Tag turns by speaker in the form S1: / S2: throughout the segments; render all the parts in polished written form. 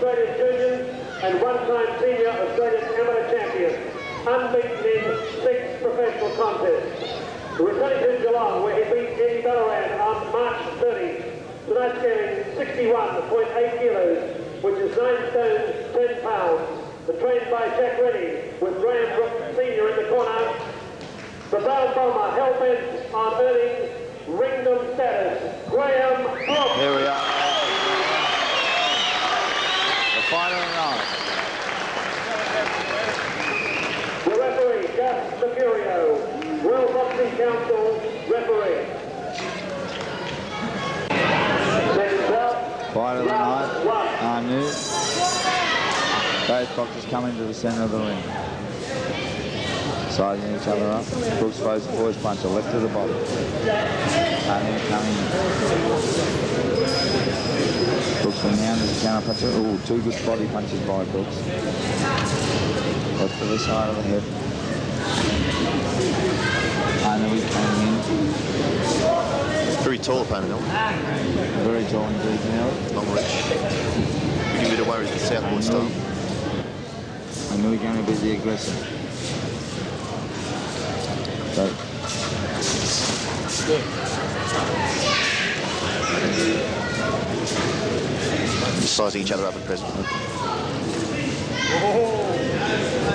S1: Australian juniors and one-time senior Australian amateur champion, unbeaten in 6 professional contests. Returning to Geelong, where he beat Eddie Ballaran on March 30, tonight scaling 61.8 kilos, which is 9 stones, 10 pounds. Trained by Jack Rennie, with Graeme Brooke Senior in the corner. The Brown Bomber hell-bent on earning ringdom status, Graeme Brooke.
S2: Here we are. The final night.
S1: The referee, Gus Mercurio, World Boxing Council referee.
S2: Fight of the night. Naidu. Both boxers come into the centre of the ring. Sizing each other up. Brooks throws the force puncher left to the body. Naidu coming in. Brooks from down as a counter puncher. Oh, 2 good body punches by Brooks. Left to the side of the head. Naidu coming in.
S3: Very tall opponent, no?
S2: Very tall indeed, now.
S3: Long reach. We give it away with the southboard style.
S2: I knew he was going to be the aggressor. So.
S3: Just sizing each other up at present.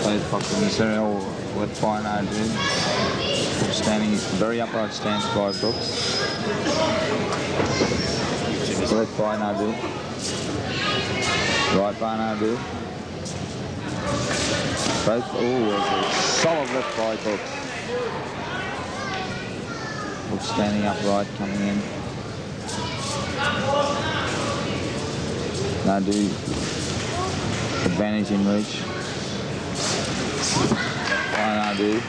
S2: Both boxers in the centre, left by Naidu. Standing, very upright stance by Brooks. Left by Naidu. Right by Naidu. Both, solid left by Brooks. Brooks standing upright, coming in. Naidu, advantage in reach. By Naidu.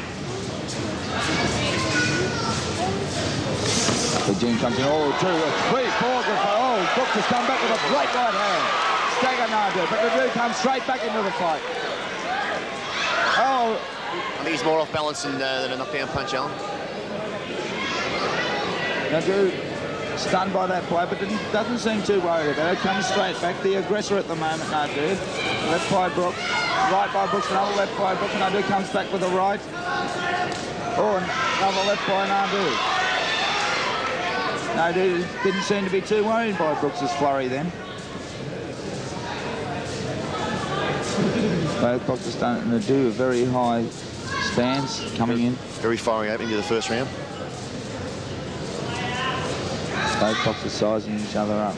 S2: The June comes in, 2, 3, 4, Brooks has come back with a great right hand. Stagger Naidu, but the dude comes straight back into the fight.
S3: I think he's more off balance than a knockdown punch, Alan.
S2: Naidu stunned by that play, but doesn't seem too worried about it. Comes straight back. The aggressor at the moment, Naidu. Left by Brooks. Right by Brooks, another left by Brooks. Naidu comes back with a right. Another left by Naidu. Naidu didn't seem to be too worried by Brooks's flurry then. Both boxers done Naidu a very high stance coming in.
S3: Very firing opening to the first round.
S2: Both boxers sizing each other up.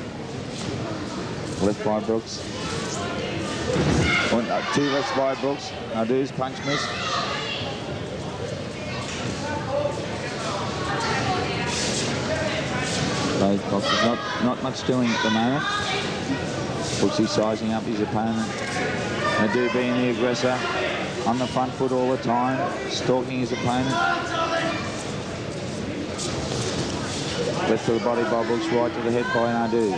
S2: Left by Brooks. 2 lefts by Brooks. Naidu's punch missed. Both boxers not much doing at the moment. Brooks sizing up his opponent. Naidu being the aggressor, on the front foot all the time, stalking his opponent. Left to the body by Brooks, right to the head by Naidu.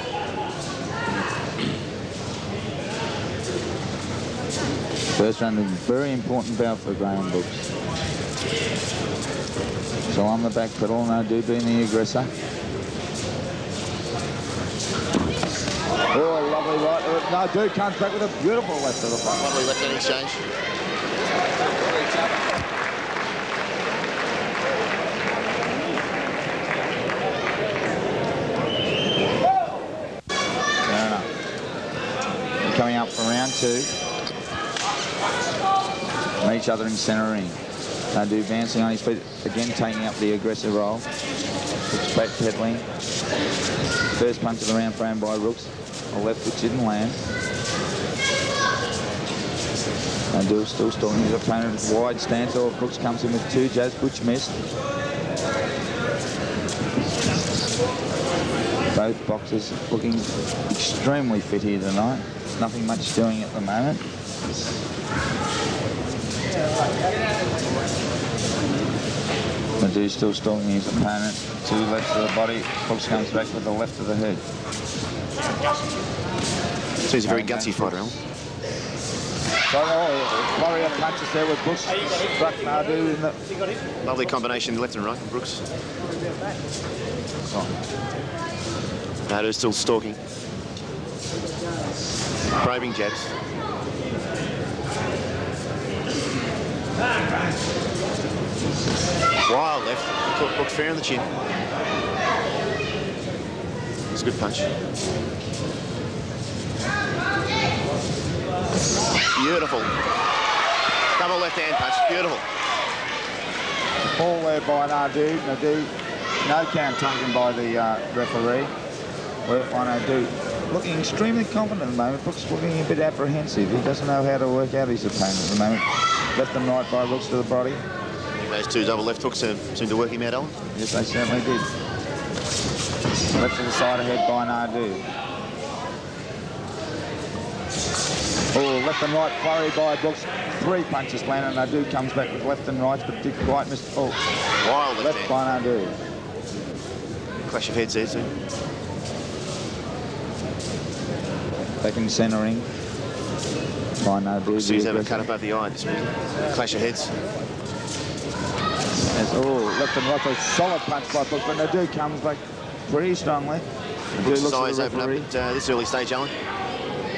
S2: First round, a very important bout for Graeme Brooks. So on the back pedal, Naidu being the aggressor. Oh, lovely right. Naidu comes back with a beautiful left to the front.
S3: Lovely left hand exchange.
S2: Fair enough. Coming up for round 2. Meet each other in centre ring. Naidu advancing on his feet, again taking up the aggressive role. Brooks back pedaling. First punch of the round thrown by Brooks. A left which didn't land. Naidu still stalking his opponent. Wide stance. Brooks comes in with 2 jabs, which missed. Both boxers looking extremely fit here tonight. Nothing much doing at the moment. Naidu still stalking his opponent. 2 lefts to the body. Brooks comes back with the left to the head.
S3: So he's a very gutsy fighter, Alan.
S2: So, warrior punches there with Brooks. Struck Naidu in the...
S3: Lovely combination left and right from Brooks. Naidu's still stalking. Probing jabs. Wild left. Caught Brooks fair on the chin. It's a good punch. Beautiful. Double left hand punch. Beautiful.
S2: All there by Naidu. Naidu, no count taken by the referee. Work by Naidu. Looking extremely confident at the moment. Brooks looking a bit apprehensive. He doesn't know how to work out his opponent at the moment. Left and right by Brooks to the body.
S3: Those two double left hooks seem to work him out, Alan.
S2: Yes, they certainly did. Left to the side ahead by Naidu. Oh, left and right flurry by Brooks. 3 punches landed. Naidu comes back with left and right, but did quite miss. Oh,
S3: wild
S2: left
S3: hand.
S2: by Naidu.
S3: Clash of heads there too.
S2: Back in centering by Naidu.
S3: He's having a cut above the eye. This clash of heads.
S2: Oh, left and right, a solid punch by Brooks, but Naidu comes back pretty strongly.
S3: Brooks' eyes open up at this early stage, Alan.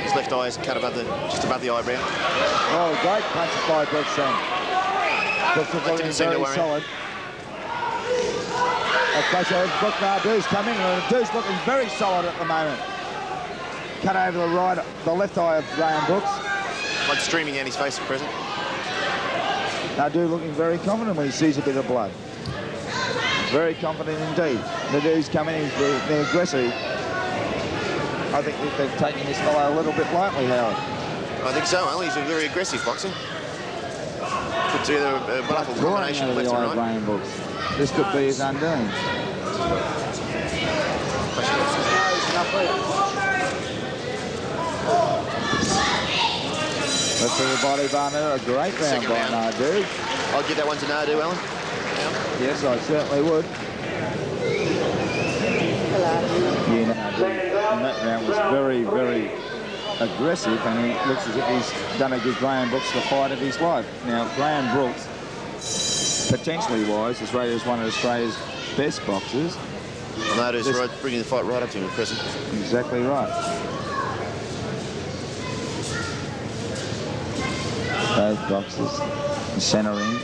S3: His left eye is cut above just above the eyebrow.
S2: Oh, great punches by Brooks then. Brooks is looking very solid. Brooks Naidu's coming, and Naidu's looking very solid at the moment. Cut over the right, the left eye of Graeme Brooks.
S3: Blood streaming out his face at present.
S2: Naidu looking very confident when he sees a bit of blood. Very confident indeed. Naidu's coming in, they're aggressive. I think that they're taking this fellow a little bit lightly, Howard.
S3: I think so, Alan. He's a very aggressive boxer. Put together a wonderful combination of left and right.
S2: Brooks. This could be his undoing. Left to the body by Naidu. A great round by Naidu.
S3: I'll give that one to Naidu, Alan.
S2: Yes, I certainly would. Yeah, Naidu. And that round was very, very aggressive, and he looks as if he's going to give Graeme Brooks the fight of his life. Now, Graeme Brooks, potentially wise, is rated as one of Australia's best boxers.
S3: Naidu's bringing the fight right up to him at present.
S2: Exactly right. Both boxers centering.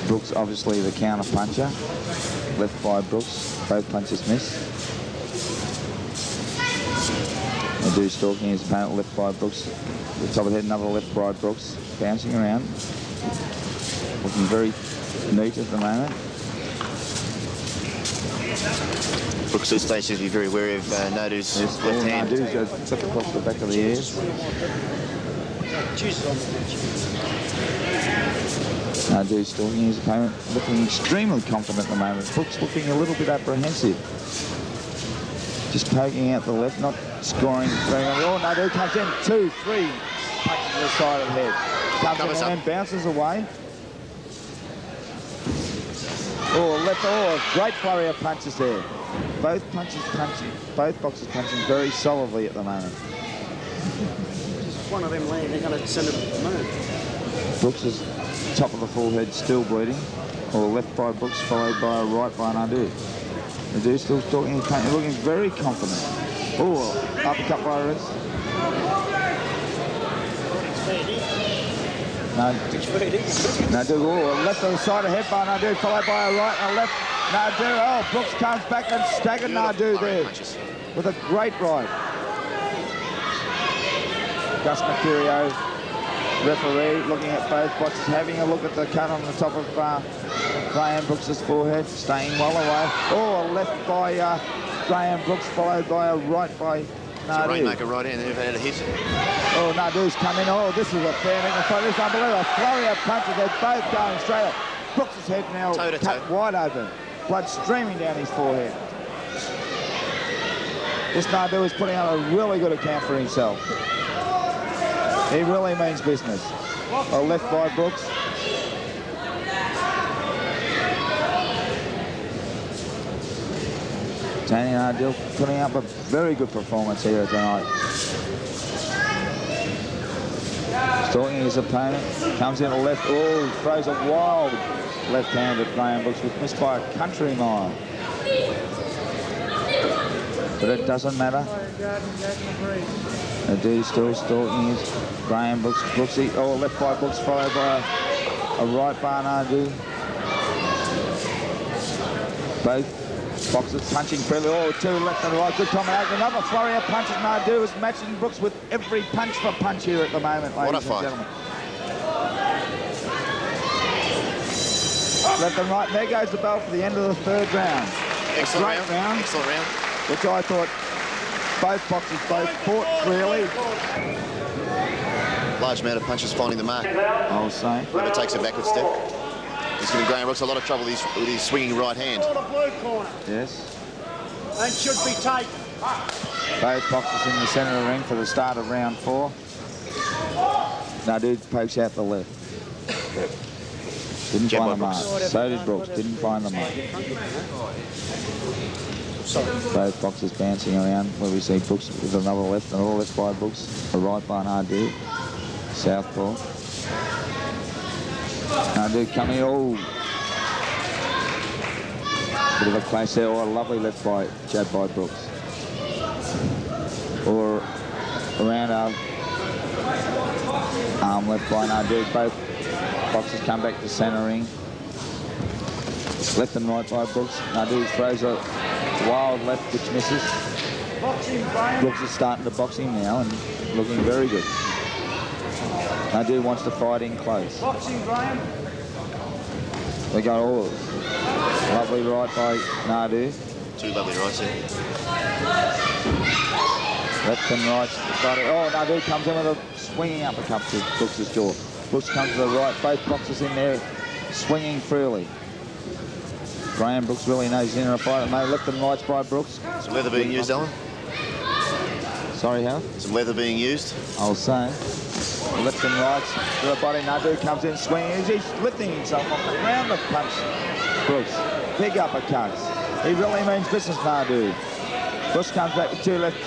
S2: Brooks obviously the counter puncher. Left by Brooks. Both punches miss. Naidu stalking his opponent. Left by Brooks. The top of the head, another left by Brooks. Bouncing around. Looking very neat at the moment.
S3: Brooks at this stage seems to be very wary of Naidu's left hand.
S2: Naidu's got flip across the back of the ears. Naidu stalking his opponent, looking extremely confident at the moment. Brooks looking a little bit apprehensive. Just poking out the left, not scoring. Oh, Naidu comes in, 2, 3 punches to the side of the head. Comes in and then bounces away. Oh, left, oh, great flurry of punches there. Both boxers punching very solidly at the moment.
S4: Just one of them land, they're going to send him to the moon.
S2: Brooks is top of the full head, still bleeding. Or left by Brooks, followed by a right by Naidu. Naidu still stalking his paint, looking very confident. Oh, uppercut by wrist. Naidu, oh, left on the side of head by Naidu, followed by a right and a left. Naidu, oh, Brooks comes back and staggered Naidu there with a great right. Gus Mercurio, referee, looking at both boxes, having a look at the cut on the top of Graeme Brooks' forehead, staying well away. Oh, a left by Graeme Brooks, followed by a right by Naidu.
S3: Rainmaker right in, they've had a hit.
S2: Oh, Naidu's coming. Oh, this is a fair nickel fight. This is unbelievable. A flurry of punches. They're both going straight up. Brooks' head now cut wide open. Blood streaming down his forehead. This Naidu is putting out a really good account for himself. He really means business. A left by Brooks. Tony Naidu putting up a very good performance here tonight. Stalking his opponent, comes in a left, oh, throws a wild left hand at Graeme Brooks, which missed by a country mile. but it doesn't matter. Naidu still stalking his Graeme Brooks. Brooksy, oh, left by Brooks, followed by a right by Naidu. Both boxers punching freely. Oh, two left and right. Good combination. Another flurry of punches. Naidu is matching Brooks with every punch for punch here at the moment, ladies and gentlemen. Left and right. There goes the bell for the end of the third round.
S3: Excellent round. Excellent round.
S2: Which I thought both boxers fought really.
S3: Large amount of punches finding the mark.
S2: I was saying.
S3: Never takes a backward step. He's giving Graeme Brooks a lot of trouble with his swinging right hand.
S4: The blue corner.
S2: Yes.
S4: And should be taken.
S2: Both boxers in the centre of the ring for the start of round 4. Naidu pokes out the left. Didn't find the mark. So did Brooks. Didn't find the mark. Both boxers bouncing around where we see Brooks with another left, another left by Brooks, a right by Naidu. Southpaw. Naidu coming, oh. Bit of a clash there, oh, a lovely left by jab by Brooks. Or around arm left by Naidu. Both boxers come back to centre ring. Left and right by Brooks. Naidu throws a wild left which misses. Brooks is starting to box him now and looking very good. Naidu wants to fight in close.
S4: Boxing, Graeme.
S2: They got all lovely right by Naidu.
S3: Two lovely rights there.
S2: Left and right. Oh, Naidu comes in with a swinging uppercut to Brooks' jaw. Brooks comes to the right. Both boxers in there swinging freely. Graeme Brooks really knows he's in a fight at the moment. Left and rights by Brooks.
S3: Some leather being used, Alan?
S2: Sorry, Hal?
S3: Some leather being used?
S2: I'll say. Left and rights to the body. Naidu comes in swinging. He's lifting himself off the ground to punch Brooks. Big uppercuts. He really means business, Naidu. Brooks comes back with two left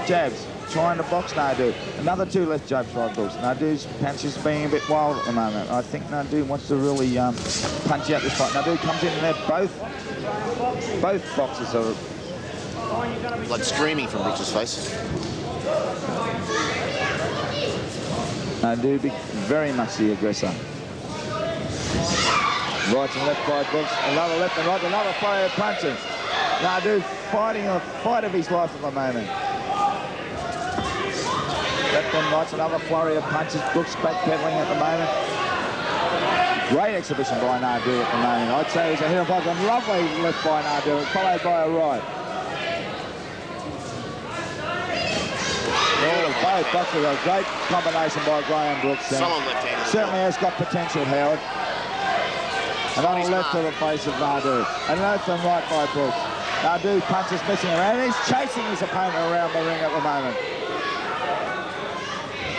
S2: jabs, trying to box Naidu. Another two left jabs by Brooks. Naidu's punches being a bit wild at the moment. I think Naidu wants to really punch out this fight. Naidu comes in and they're both boxers are
S3: blood streaming from Brooks' face.
S2: Naidu very much the aggressor. Right and left by Brooks. Another left and right. Another flurry of punches. Naidu fighting a fight of his life at the moment. Left and right. Another flurry of punches. Brooks backpedaling at the moment. Great exhibition by Naidu at the moment. I'd say it was a hit of box. A lovely left by Naidu, followed by a right. Both boxers, a great combination by Graeme Brooks.
S3: Solid left-handed.
S2: Certainly has got potential, Howard. Another left to the face of Naidu. And left and right by Brooks. Naidu punches missing around. He's chasing his opponent around the ring at the moment.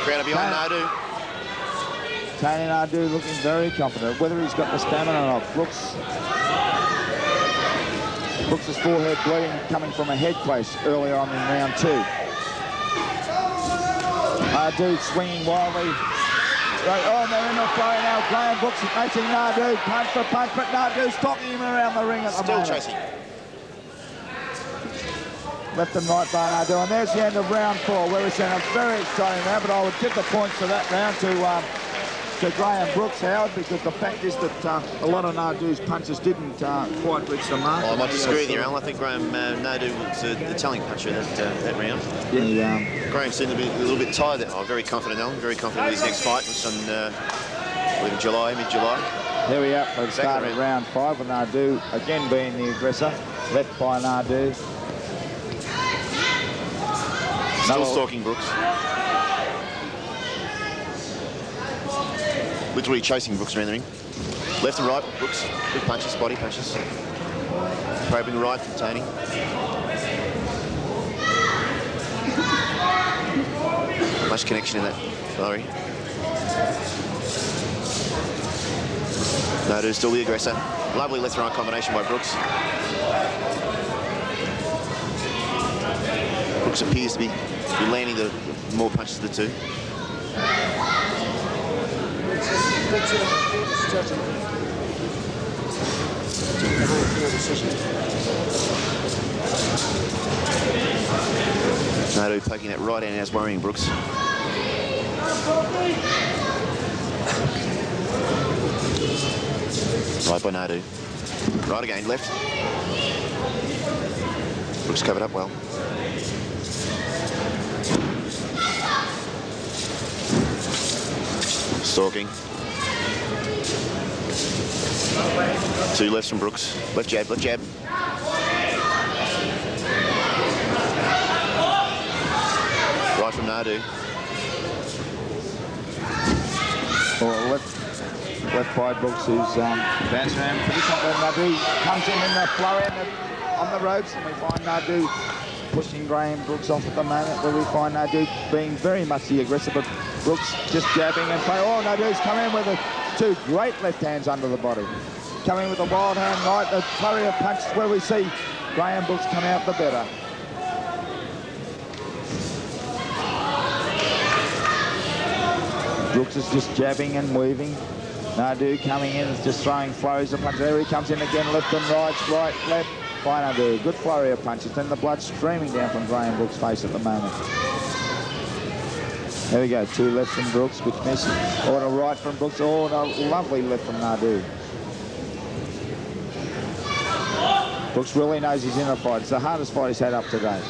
S3: Crowd behind Naidu.
S2: Tony Naidu looking very confident. Whether he's got the stamina or not. Brooks' forehead bleeding coming from a head clash earlier on in round 2. Naidu swinging wildly. Oh, they're in the flurry now. Graeme Brooks is matching Naidu punch for punch, but Naidu's stalking him around the ring at the moment.
S3: Still chasing.
S2: Left and right by Naidu, and there's the end of round 4, where we're seeing a very exciting round, but I would give the points for that round to Graeme Brooks, Howard, because the fact is that a lot of Naidu's punches didn't quite reach the mark.
S3: Well, I might disagree with you, Alan. I think Naidu was the telling puncher that round.
S2: Yeah.
S3: Graeme seemed to be a little bit tired. Oh, very confident, Alan. Very confident with his next fight, which is on July, mid-July.
S2: Here we are for the start of round 5, with Naidu again being the aggressor. Left by Naidu.
S3: Still stalking Brooks. Literally chasing Brooks around the ring. Left and right, Brooks. Good punches, body punches. Probing right from Tony. Much connection in that flurry. Naidu's still the aggressor. Lovely left and right combination by Brooks. Brooks appears to be landing the more punches of the two. Naidu poking that right hand, that's worrying Brooks. Right by Naidu. Right again, left. Brooks covered up well. Stalking. Two lefts from Brooks. Left jab, left jab. Right from Naidu.
S2: Well, left by Brooks, who's bouncing around pretty confident. Naidu comes in the flurry on the ropes, and we find Naidu pushing Graeme Brooks off at the moment, where we find Naidu being very much the aggressor, but Brooks just jabbing and playing. Oh, Naidu's come in with two great left hands under the body. Coming with a wild hand right, the flurry of punches where we see Graeme Brooks come out the better. Brooks is just jabbing and weaving. Naidu coming in, is just throwing flurries of punches. There he comes in again, left and right, left. By Naidu, good flurry of punches. Then the blood streaming down from Graeme Brooks' face at the moment. There we go, two left from Brooks, which misses. Or a right from Brooks. Oh, a lovely left from Naidu. Brooks really knows he's in a fight. It's the hardest fight he's had up to date.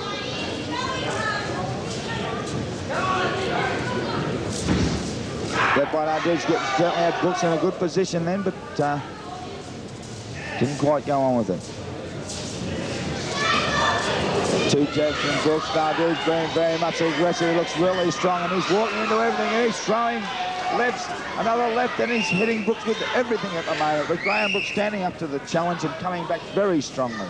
S2: Left by Naidu, certainly had Brooks in a good position then, but didn't quite go on with it. Two jabs from Brooks. Naidu's being very much aggressive. He looks really strong, and he's walking into everything, and he's throwing lefts, another left, and he's hitting Brooks with everything at the moment. But Graeme Brooks standing up to the challenge and coming back very strongly.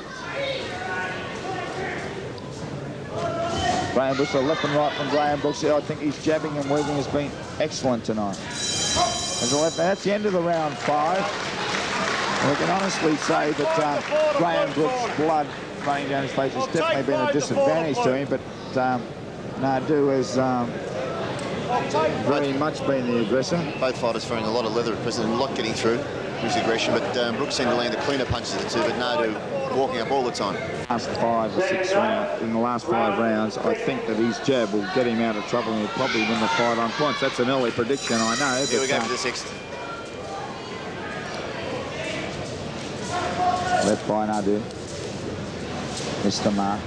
S2: Graeme Brooks, left and right from Graeme Brooks. I think his jabbing and weaving has been excellent tonight. As a left, that's the end of the round 5. And we can honestly say that Graeme Brooks' blood running down his face has definitely been a disadvantage to him, but Naidu has very much been the aggressor.
S3: Both fighters throwing a lot of leather at present and a lot getting through his aggression, but Brooks seemed to land the cleaner punches of the two, but Naidu walking up all the time.
S2: Last 5 or 6 rounds, in the last 5 rounds, I think that his jab will get him out of trouble and he'll probably win the fight on points. That's an early prediction, I know.
S3: Here we go for the 6th.
S2: Left by Naidu. Missed the mark.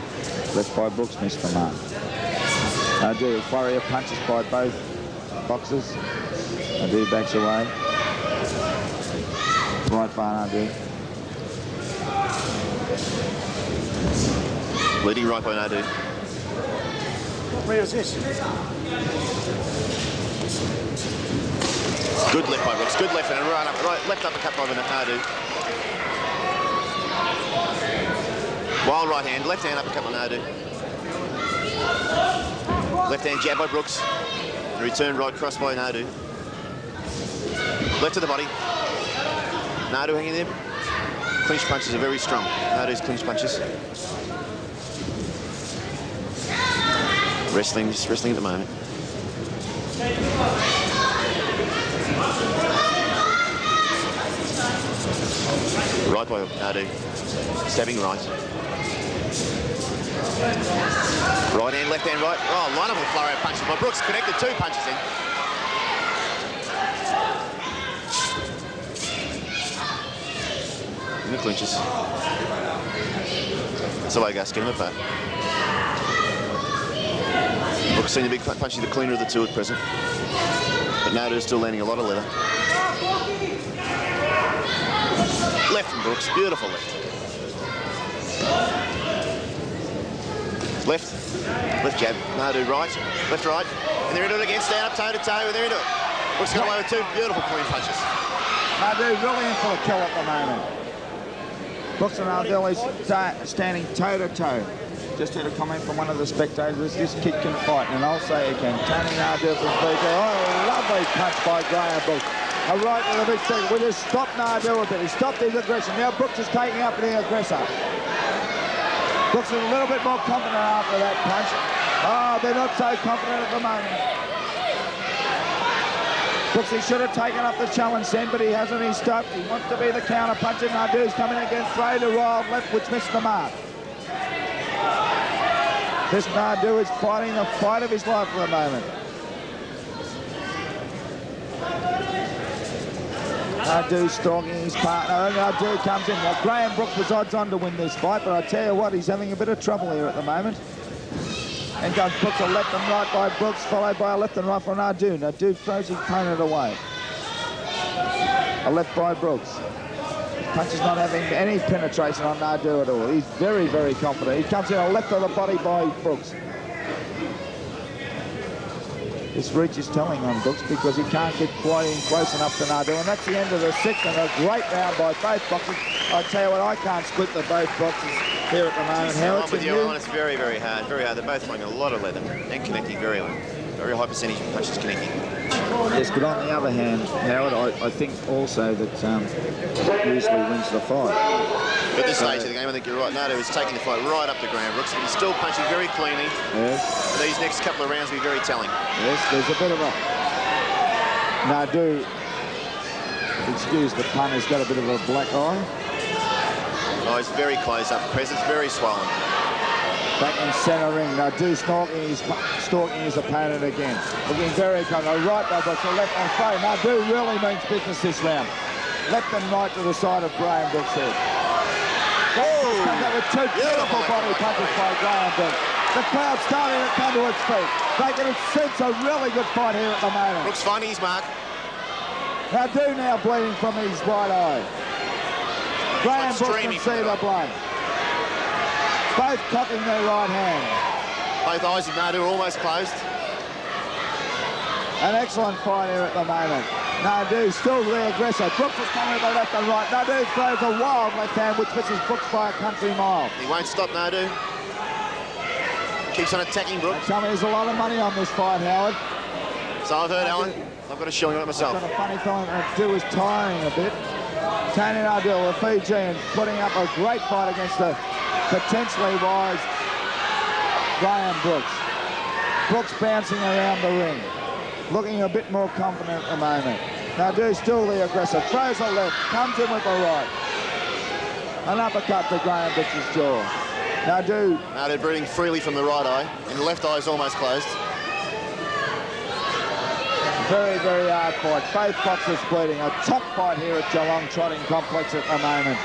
S2: Left by Brooks, missed the mark. Naidu, a flurry of punches by both boxers. Naidu backs away. Right by Naidu.
S3: Leading right by Naidu.
S4: Where's this?
S3: Good left by Brooks, good left and right, left uppercut by Naidu. Wild right hand, left hand uppercut by Naidu. Left hand jab by Brooks. Return right cross by Naidu. Left to the body. Naidu hanging there. Clinch punches are very strong. Naidu's clinch punches. Wrestling, just wrestling at the moment. Right by Naidu. Stabbing right. Right hand, left hand, right. Oh, wonderful flurry of punches by Brooks. Connected 2 punches in. In the clinches. That's the way Gus get him apart. Brooks seemed to be punching the cleaner of the two at present. But Naidu's still landing a lot of leather. Left from Brooks, beautiful left. Left jab, Naidu right, left right, and they're into it again, stand up toe to toe, and they're into it. Brooks got away with 2 beautiful clean punches.
S2: Naidu really in for a kill at the moment. Brooks and Naidu is standing toe to toe. Just heard a comment from one of the spectators, this kid can fight, and I'll say again, Tony Naidu from Porky. Oh, lovely punch by Graeme Brooke. A right to the big second. We just stopped Naidu a bit. He stopped his aggression. Now Brooks is taking up the aggressor. Brooks is a little bit more confident after that punch. Oh, they're not so confident at the moment. Brooks, he should have taken up the challenge then, but he hasn't. He stopped. He wants to be the counter puncher. Naidu's coming against throw to wild left, which missed the mark. This Naidu is fighting the fight of his life for the moment. Naidu stalking his partner. Naidu comes in. Well, Graeme Brooke was odds on to win this fight, but I tell you what, he's having a bit of trouble here at the moment. And goes Brooks a left and right by Brooks, followed by a left and right for Naidu. Naidu throws his opponent away. A left by Brooks. Punch is not having any penetration on Naidu at all. He's very, very confident. He comes in a left of the body by Brooks. This reach is telling on Brooks because he can't get quite in close enough to Naidu. And that's the end of the sixth, and a great round by both boxers. I tell you what, I can't split the both boxers here at the moment. Howard,
S3: I'm with you, Alan. It's very, very hard. Very hard. They're both throwing a lot of leather and connecting very high percentage of punches connecting.
S2: Yes, but on the other hand, Howard, I think also that usually wins the fight.
S3: At this stage of the game, I think you're right. Naidu is taking the fight right up to Graeme Brooks, but he's still punching very cleanly.
S2: Yes.
S3: And these next couple of rounds will be very telling.
S2: Yes, there's a bit of a... Naidu, excuse the pun, has got a bit of a black eye.
S3: Oh, he's very close up. Presence very swollen.
S2: Back in centre ring. Naidu stalking his opponent again. Looking very confident. Right by Brooks, a left on throw. Naidu really means business this round. Left and right to the side of Graeme Brooks' head. Comes up with two beautiful body punches by Graeme Brooks. The crowd starting to come to its feet. They can sense a really good fight here at the moment.
S3: Brooks finding his mark.
S2: Naidu now bleeding from his right eye. Graeme Brooks can see the blood. Both cocking their right hand.
S3: Both eyes of Naidu are almost closed.
S2: An excellent fight here at the moment. Naidu still the aggressor. Brooks is coming to the left and right. Naidu throws a wild left hand which misses Brooks by a country mile.
S3: He won't stop Naidu. Keeps on attacking Brooks.
S2: Tell me there's a lot of money on this fight, Howard.
S3: So I've heard, Alan. I've got a shilling on it myself.
S2: I've got a funny feeling Naidu is tiring a bit. Tony Naidu, a Fijian, putting up a great fight against the potentially wise Graeme Brooks. Brooks bouncing around the ring, looking a bit more confident at the moment. Naidu still the aggressor, throws a left, comes in with the right. An uppercut to Graeme Brooks' jaw. Naidu
S3: breathing freely from the right eye, and the left eye is almost closed.
S2: very, very hard fight. Both boxers bleeding. A top fight here at Geelong Trotting Complex at the moment.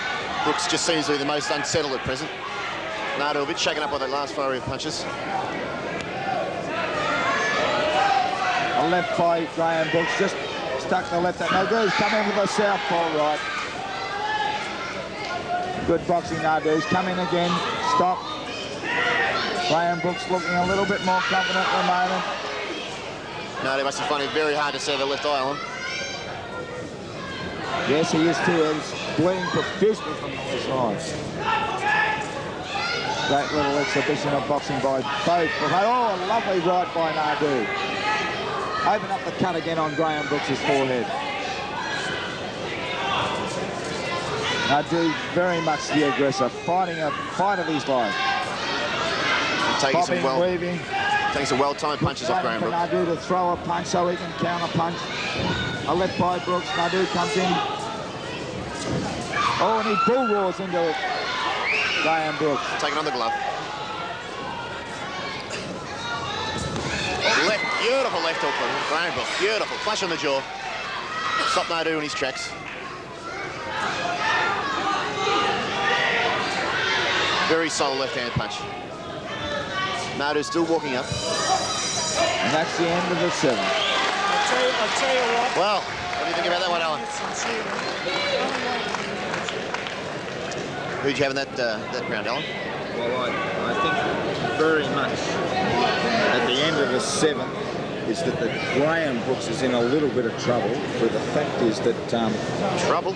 S3: Brooks just seems to be the most unsettled at present. Naidu a bit shaken up by that last flurry of punches.
S2: A left by Graeme Brooks, just stuck the left. Naidu's come in with a southpaw right. Good boxing, Naidu's come in again. Stop. Graeme Brooks looking a little bit more confident at the moment.
S3: Naidu must be finding it very hard to see the left eye on.
S2: Yes, he is too. He's bleeding profusely from the side. Great little exhibition of boxing by both. Oh, a lovely right by Naidu. Open up the cut again on Graeme Brooks' forehead. Naidu very much the aggressor, fighting a fight of his life.
S3: Taking
S2: Bobbing,
S3: some
S2: weaving.
S3: Taking some well-timed punches off Graeme Brooks.
S2: Naidu to throw a punch so he can counter punch. A left by Brooks. Naidu comes in. Oh, and he bull roars into Graeme Brooks.
S3: Taking on the glove. Left, beautiful left hook from Graeme Brooks. Beautiful. Flush on the jaw. Stop Naidu in his tracks. Very solid left-hand punch. Naidu's still walking up.
S2: And that's the end of the seventh.
S5: I'll tell you what.
S3: Well, what do you think about that one, Alan? Who'd you have in that round, Alan?
S2: Well, I think very much at the end of the seventh is that the Graeme Brooks is in a little bit of trouble. But the fact is that...
S3: Trouble?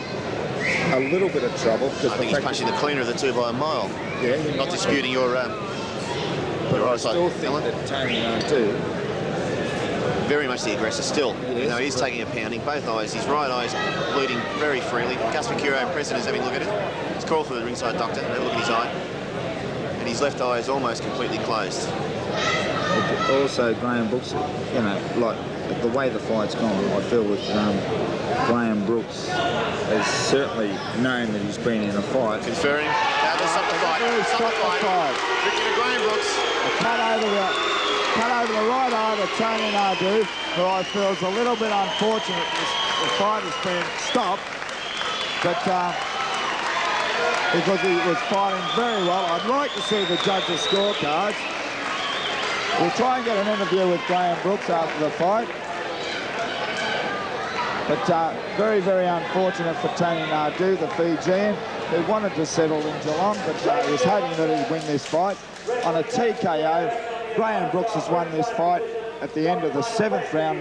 S2: A little bit of trouble.
S3: I think he's punching the cleaner of the two by a mile.
S2: Yeah,
S3: not disputing your...
S2: but I still think that Tony Naidu...
S3: Very much the aggressor still.
S2: Yes,
S3: you know, he's taking a pounding. Both eyes. His right eye is bleeding very freely. Gus McCuro, president, is having a look at it. He's called for the ringside doctor to have a look at his eye. And his left eye is almost completely closed.
S2: Also, Graeme Brooks, you know, like the way the fight's gone, I feel that Graeme Brooks has certainly known that he's been in a fight.
S3: Conferring. Now to stop the fight. Stop the fight. Victory to Graeme Brooks.
S6: cut over the right eye to Tony Naidu, who I feel is a little bit unfortunate. The fight has been stopped, but because he was fighting very well. I'd like to see the judges' scorecards. We'll try and get an interview with Graeme Brooke after the fight. But very, very unfortunate for Tony Naidu, the Fijian, who wanted to settle in Geelong, but he was hoping that he'd win this fight. On a TKO, Graeme Brooks has won this fight at the end of the 7th round.